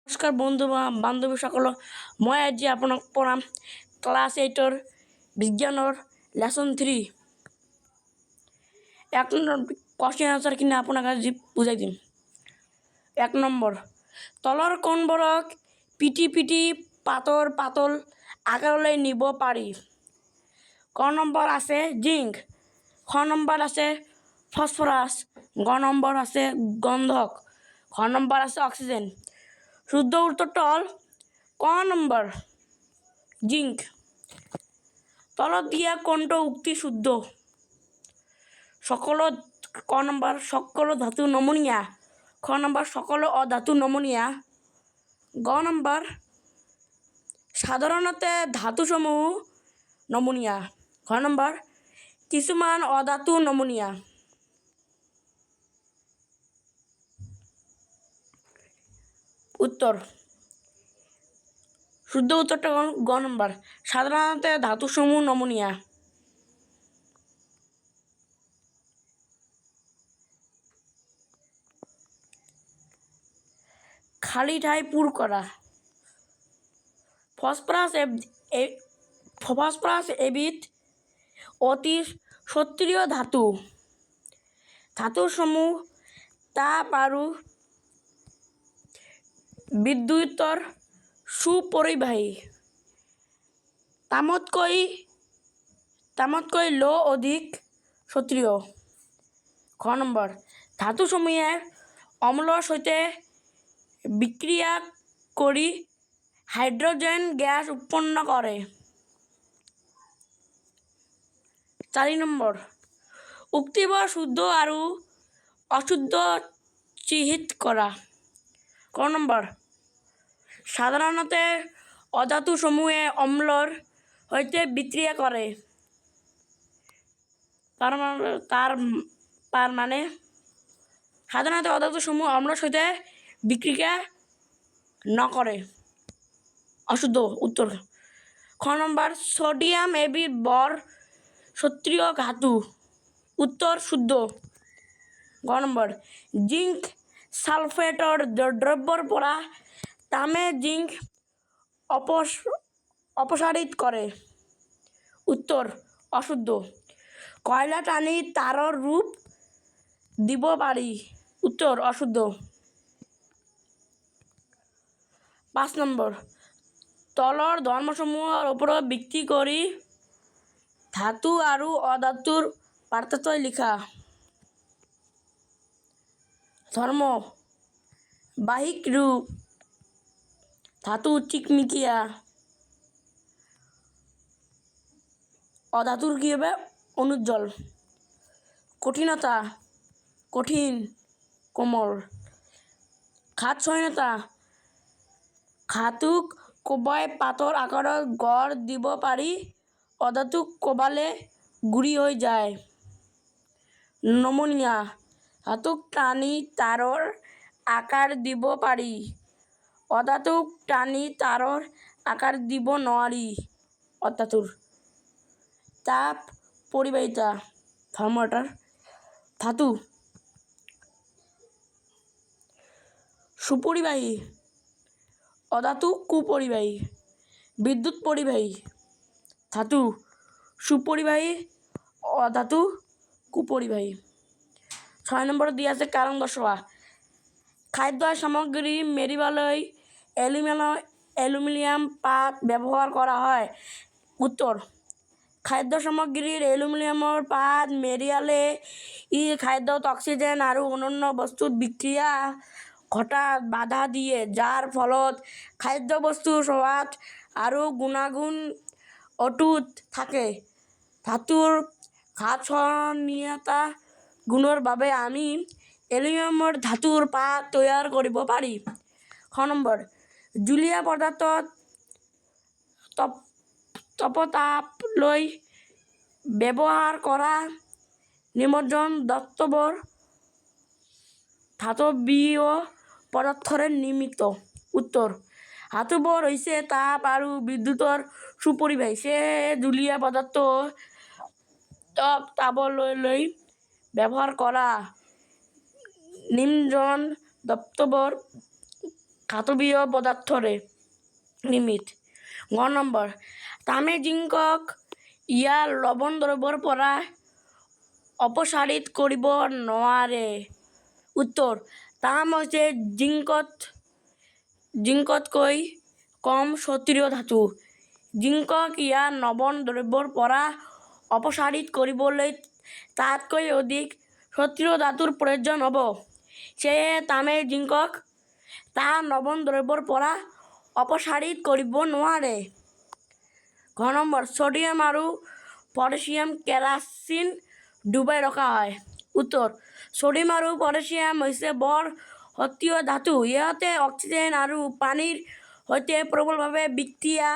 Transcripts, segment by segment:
নমস্কাৰ বন্ধু বা বান্ধৱীসকল, মই আজি আপোনাক পঢ়াম ক্লাছ 8ৰ বিজ্ঞানৰ লেচন 3 এক নম্বৰ কোৱেশ্চন আনচাৰখিনি আপোনাক আজি বুজাই দিম। 1 নম্বৰ, তলৰ কোনবোৰক পিটি পিটি পাতল পাতল আকাৰলৈ নিব পাৰি? ক নম্বৰ আছে জিংক, খ নম্বৰ আছে ফসফৰাছ, গ নম্বৰ আছে গন্ধক, খ নম্বৰ আছে অক্সিজেন। শুদ্ধ উত্তৰটো হ'ল ক নম্বৰ জিংক। তলত দিয়া কোনটো উক্তি শুদ্ধ? সকলো ক নম্বৰ সকলো ধাতু নমনীয়া, খ নম্বৰ সকলো অধাতু নমনীয়া, গ নম্বৰ সাধাৰণতে ধাতুসমূহ নমনীয়া, ঘ নম্বৰ কিছুমান অধাতু নমনীয়া। উত্তৰ শুদ্ধ উত্তৰটা গ নম্বৰ সাধাৰণতে ধাতুসমূহ নমনীয়া। খালি ঠাই পূৰ কৰা। ফসফৰাছ এবিধ অতি সক্ৰিয় ধাতু। ধাতুসমূহ তাপ আৰু বিদ্যুতৰ সুপৰিবাহী। তামতকৈ লৌহ অধিক সক্ৰিয়। খ নম্বৰ ধাতুসমূহে অম্লৰ সৈতে বিক্ৰিয়া কৰি হাইড্ৰজেন গেছ উৎপন্ন কৰে। 4 নম্বৰ উক্তিবোৰ শুদ্ধ আৰু অশুদ্ধ চিহ্নিত কৰা। ক নম্বৰ সাধাৰণতে অধাতুসমূহে অম্লৰ সৈতে বিক্ৰিয়া কৰে। তাৰ মানে সাধাৰণতে অধাতুসমূহ অম্লৰ সৈতে বিক্ৰিয়া নকৰে। অশুদ্ধ উত্তৰ। খ নম্বৰ সোডিয়াম এবিধ বৰ সক্ৰিয় ধাতু। উত্তৰ শুদ্ধ। গ নম্বৰ জিংক সালফেটৰ দ্ৰব্যৰ পৰা তামে জিংক অপসাৰিত কৰে। উত্তৰ অশুদ্ধ। কয়লা টানি তাৰৰ ৰূপ দিব পাৰি। উত্তৰ অশুদ্ধ। 5 নম্বৰ তলৰ ধৰ্মসমূহৰ ওপৰত ভিত্তি কৰি ধাতু আৰু অধাতুৰ পাৰ্থক্য লিখা। ধৰ্ম বাহ্যিক ৰূপ, ধাতু চিকমিকিয়া, অধাতুৰ কি হবে অনুজ্জ্বল। কঠিনতা কঠিন কোমল। ঘাতচহনীয়তা ধাতুক কোবাই পাথৰ আকাৰত গঢ় দিব পাৰি, অধাতুক কোবালে গুৰি হৈ যায়। নমনীয়া ধাতুক টানি তাৰৰ আকাৰ দিব পাৰি, অধাতুক টানি তাৰৰ আকাৰ দিব নোৱাৰি। অধাতুৰ তাপ পৰিবাহিতা থাৰ্মোমিটাৰ। ধাতু সুপৰিবাহী, অধাতু কুপৰিবাহী। বিদ্যুৎ পৰিবাহী ধাতু সুপৰিবাহী, অধাতু কুপৰিবাহী। 6 নম্বৰ দিয়া আছে কাৰণ দৰ্শোৱা। খাদ্য সামগ্ৰী মেৰিবলৈ এলুমিনিয়াম পাত ব্যৱহাৰ কৰা হয়। উত্তৰ খাদ্য সামগ্ৰীৰ এলুমিনিয়ামৰ পাত মেৰিয়ালে ই খাদ্যত অক্সিজেন আৰু অন্যান্য বস্তুৰ বিক্ৰিয়া ঘটাত বাধা দিয়ে, যাৰ ফলত খাদ্যবস্তুৰ সোৱাদ আৰু গুণাগুণ অটুট থাকে। ধাতুৰ ঘাতচহনীয়তা গুণৰ বাবে আমি এলুমিনিয়ামৰ ধাতুৰ পাত তৈয়াৰ কৰিব পাৰি। খ নম্বৰ জুলীয়া পদাৰ্থত তপতাপ লৈ ব্যৱহাৰ কৰা নিমজ্জন দ্ৰব্যবোৰ ধাতৱীয় পদাৰ্থৰে নিৰ্মিত। উত্তৰ ধাতুবোৰ হৈছে তাপ আৰু বিদ্যুতৰ সুপৰিবাহী, সেয়েহে জুলীয়া পদাৰ্থ তাপলৈ ব্যৱহাৰ কৰা নিমজ্জন দ্ৰব্যবোৰ ধাতবীয় পদাৰ্থৰে নিৰ্মিত। ঘ নম্বৰ, তামে জিংকক ইয়াৰ লৱণ দ্ৰব্যৰ পৰা অপসাৰিত কৰিব নোৱাৰে। উত্তৰ, তাম হৈছে জিংকতকৈ কম সক্ৰিয় ধাতু। জিংকক ইয়াৰ লৱণ দ্ৰব্যৰ পৰা অপসাৰিত কৰিবলৈ তাতকৈ অধিক সক্ৰিয় ধাতুৰ প্ৰয়োজন হ'ব। সেয়েহে তামে জিংকক তাৰ লৱণ দ্ৰব্যৰ পৰা অপসাৰিত কৰিব নোৱাৰে। ঘ নম্বৰ, ছডিয়াম আৰু পটাছিয়াম কেৰাচিন ডুবাই ৰখা হয়। উত্তৰ, ছডিয়াম আৰু পটাছিয়াম হৈছে বৰ সক্ৰিয় ধাতু। ইহঁতে অক্সিজেন আৰু পানীৰ সৈতে প্ৰবলভাৱে বিক্ৰিয়া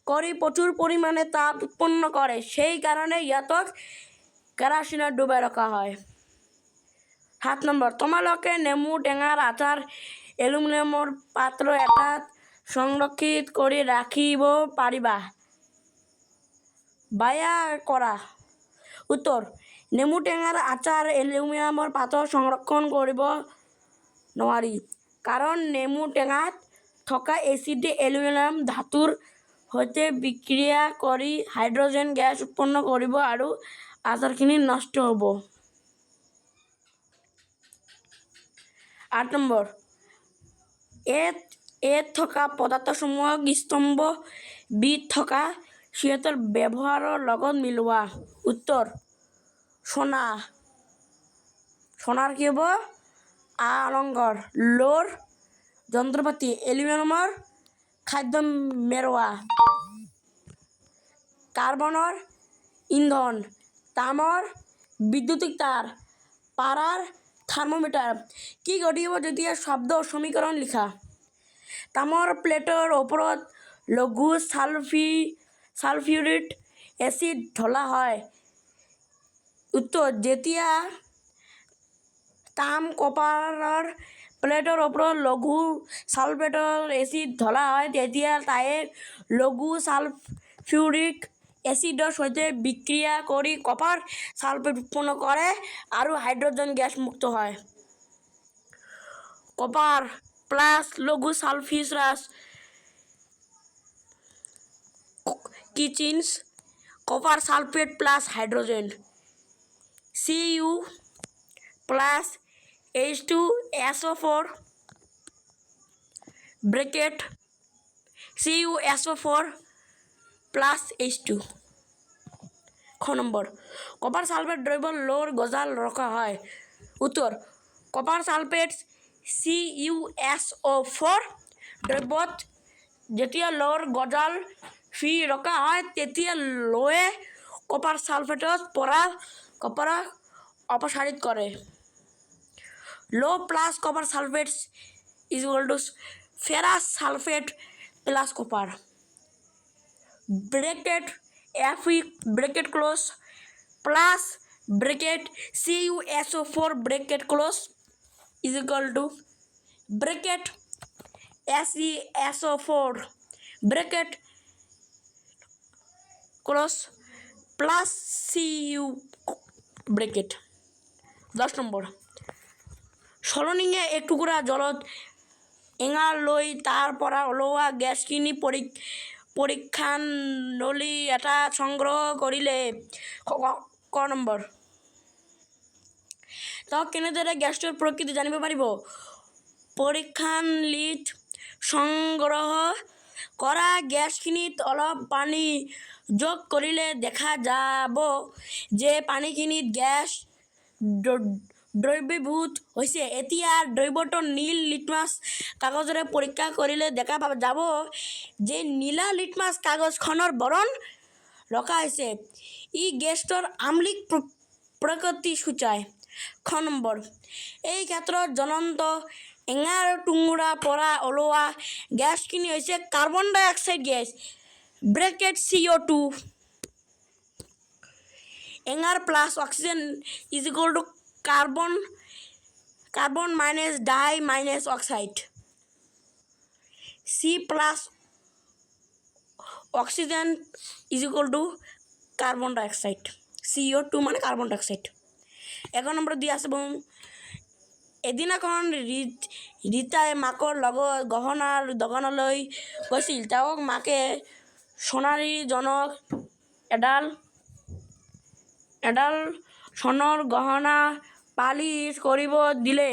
কৰি প্ৰচুৰ পৰিমাণে তাপ উৎপন্ন কৰে। সেই কাৰণে ইহঁতক কেৰাচিনত ডুবাই ৰখা হয়। ৭ নম্বৰ, তোমালোকে নেমু টেঙাৰ আচাৰ এলুমিনিয়ামৰ পাত্ৰ এটাত সংৰক্ষিত কৰি ৰাখিব পাৰিবা। বায়া কৰা। উত্তৰ, নেমু টেঙাৰ আচাৰ এলুমিনিয়ামৰ পাত্ৰত সংৰক্ষণ কৰিব নোৱাৰি। কাৰণ নেমু টেঙাত থকা এচিডে এলুমিনিয়াম ধাতুৰ সৈতে বিক্ৰিয়া কৰি হাইড্ৰজেন গেছ উৎপন্ন কৰিব আৰু আচাৰখিনি নষ্ট হ'ব। ৮ নম্বৰ, এত থকা পদাৰ্থসমূহক স্তম্ভ বিধ থকা সিহঁতৰ ব্যৱহাৰৰ লগত মিলোৱা। উত্তৰ, সোণাৰ কি হ'ব? অলংকাৰ। লোৰ যন্ত্ৰপাতি। এলুমিনিয়ামৰ খাদ্য মেৰুৱা। কাৰ্বনৰ ইন্ধন। তামৰ বিদ্যুতিক তাৰ। পাৰাৰ থাৰ্মোমিটাৰ। কি ঘটিব যেতিয়া শব্দ সমীকৰণ লিখা? তামৰ প্লেটৰ ওপৰত লঘু ছালফিউৰিক এচিড ঢলা হয়। উত্তৰ, যেতিয়া তাম কপাৰৰ প্লেটৰ ওপৰত লঘু ছালফেটৰ এচিড ঢলা হয় তেতিয়া তায়ে লঘু ছালফিউৰিক এচিডৰ সৈতে বিক্ৰিয়া কৰি কপাৰ ছালফেট উৎপন্ন কৰে আৰু হাইড্ৰজেন গেছ মুক্ত হয়। কপাৰ প্লাছ লঘু ছালফিউৰাছ কি change? Copper sulphate plus hydrogen. Cu plus H2SO4 bracket CuSO4 plus H2। খ নম্বৰ, কপাৰ ছালফেট দ্ৰব্য লোৰ গজাল ৰখা হয়। উত্তৰ, কপাৰ ছালফেট CuSO4 দ্ৰব্যত যেতিয়া লোৰ গজাল ৰখা হয় তেতিয়া লোৱে কপাৰ ছালফেটৰ পৰা কপাৰক অপসাৰিত কৰে। লো plus copper sulphate ferrous sulphate plus copper. Bracket Fe bracket close plus bracket CuSO4 bracket close bracket SeSO4 bracket close plus Cu bracket. 10 number, সলনিয়ে এক টুকুৰা জলত এঙাৰ লৈ তাৰ পৰা ওলোৱা গেছখিনি পৰীক্ষানলী এটাত সংগ্ৰহ কৰিলে। ক নম্বৰ, তেওঁ কেনেদৰে গেছটোৰ প্ৰকৃতি জানিব পাৰিব? পৰীক্ষানলীত সংগ্ৰহ কৰা গেছখিনিত অলপ পানী যোগ কৰিলে দেখা যাব যে পানীখিনিত গেছ দ্ৰৱীভূত হৈছে। এতিয়া দ্ৰব্যটো নীল লিটমাছ কাগজেৰে পৰীক্ষা কৰিলে দেখা যাব যে নীলা লিটমাছ কাগজখনৰ বৰণ ৰঙা হৈছে। ই গেছটোৰ আম্লিক প্ৰকৃতি সূচায়। খ নম্বৰ, এই ক্ষেত্ৰত জ্বলন্ত এঙাৰ টুকুৰাৰ পৰা ওলোৱা গেছখিনি হৈছে carbon dioxide gas bracket CO2। এঙাৰ plus oxygen carbon minus di minus oxide. C plus oxygen carbon dioxide. CO2 মানে কাৰ্বন ডাই অক্সাইড। 11 নম্বৰ দিয়া আছে এদিন এখন ৰীতাই মাকৰ লগত গহনাৰ দোকানলৈ গৈছিল। তেওঁক মাকে সোণাৰীজনক এডাল সোণৰ গহনা পালিচ কৰিব দিলে।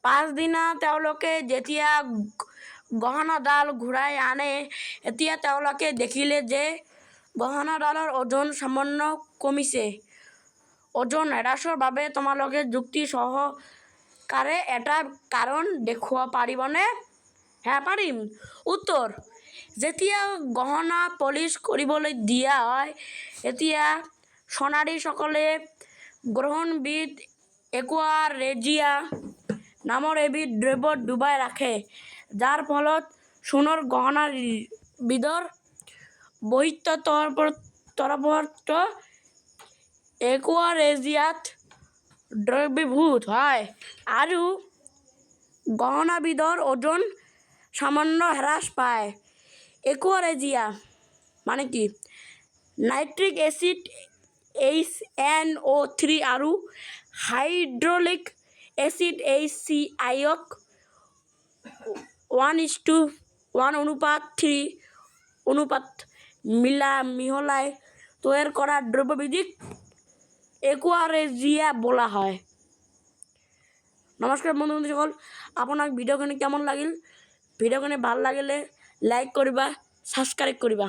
পাছদিনা তেওঁলোকে যেতিয়া গহনাডাল ঘূৰাই আনে, তেতিয়া তেওঁলোকে দেখিলে যে গহনাডালৰ ওজন সামান্য কমিছে। ওজন হ্ৰাসৰ বাবে তোমালোকে যুক্তি সহকাৰে এটা কাৰণ দেখুৱাব পাৰিবনে? পাৰিম। উত্তৰ: যেতিয়া গহনা পলিচ কৰিবলৈ দিয়া হয়, তেতিয়া সোণাৰীসকলে গ্ৰহণবিধ একুৱাৰেজিয়া নামৰ এবিধ দ্ৰব্যত ডুবাই ৰাখে, যাৰ ফলত সোণৰ গহনাবিধৰ বহিঃতৰফটো একুৱাৰেজিয়াত দ্ৰৱীভূত হয় আৰু গহনাবিধৰ ওজন সামান্য হ্ৰাস পায়। একুৱাৰেজিয়া মানে কি? নাইট্ৰিক এচিড HNO3 আৰু হাইড্ৰলিক এচিড HCl-ক 1:3 অনুপাত মিহলাই তৈয়াৰ কৰা দ্ৰব্যবিধক একুৱাৰেজিয়া বোলা হয়। নমস্কাৰ বন্ধুসকল, আপোনাক ভিডিঅ'খিনি কেমন লাগিল? ভিডিঅ'খিনি ভাল লাগিলে লাইক কৰিবা, ছাবস্ক্ৰাইব কৰিবা।